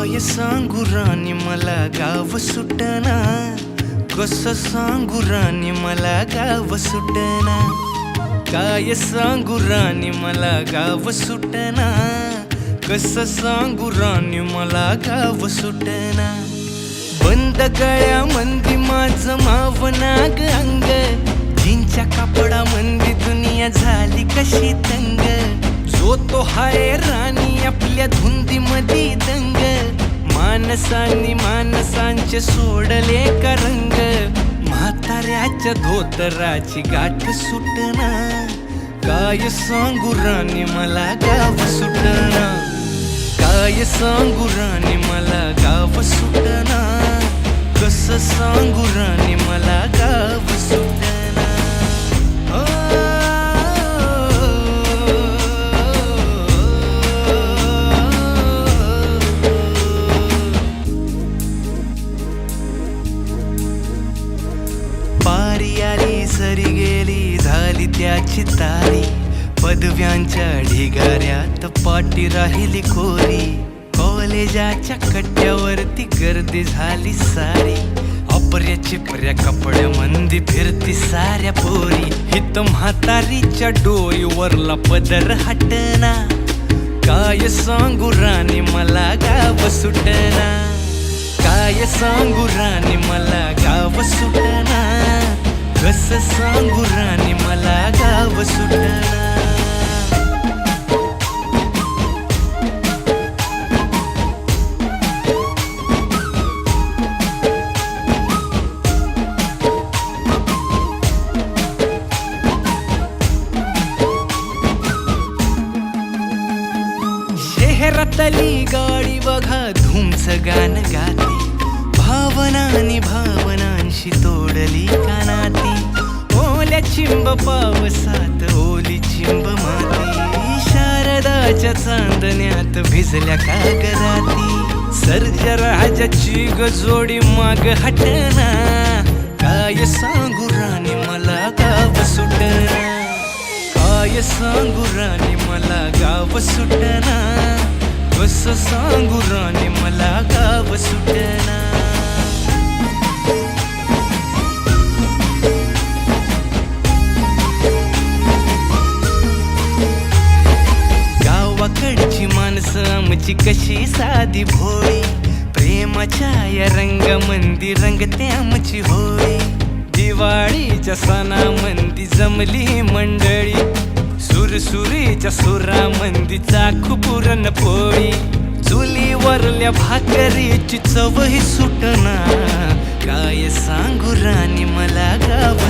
काय सांगू राणी मला गाव सुटना, कसं सांगू राणी मला गाव सुटना. काय सांगू राणी मला गाव सुटना, कसं सांगू राणी मला गाव सुटना. बंद गळ्यामंदी माझं मावनाग अंग, जीनच्या कापडामंदी दुनिया झाली कशी तंग. जो तो हाय राणी आपल्या धुंदीमधी दंग, माणसांनी माणसांचे सोडले का रंग. म्हाताऱ्याच्या धोतराची गाठ सुटना, काय सांगू राणी मला गाव सुटना. काय सांगू राणी मला गाव सुटना, कसं सांगू राणी मला गाव सुटना. पारी आली सरी गेली झाली त्याची तारी, पदव्यांच्या ढिगाऱ्यात पाटी राहिली कोरी. कॉलेजाच्या कट्ट्यावरती गर्दी झाली सारी, अपर्या चिपऱ्या कपड्यामंदी फिरती साऱ्या पोरी. हित म्हातारीच्या डोईवरला पदर हटना, काय सांगू राणी मला गाव सुटना. काय सांगू राणी मला गाव सुटना, कसं सांगू राणी मला गाव सुटना. शहरातली गाडी बघा धूमचं गाणं गाती, भावनांनी भावनांशी तोडली कानाती. ओल्या चिंब पावसात ओली चिंब माती, शारदाच्या चांदण्यात भिजल्या कागदाती. सर्जराजाची गजोडी माग हटना, काय सांगू राणी मला गाव सुटना. काय सांगू राणी मला गाव सुटना, कसं सांगू राणी मला गाव सुटना. गावाकडची माणसं आमची कशी साधी भोळी, प्रेमाच्या या रंगामंदी रंगते आमची होळी. दिवाळीच्या सणामंदी जमली मंडळी, सुरसुरीच्या सुरामंदी चाखू पुरणपोळी. चुलीवरल्या भाकरीची चवही सुटना, काय सांगू राणी मला गाव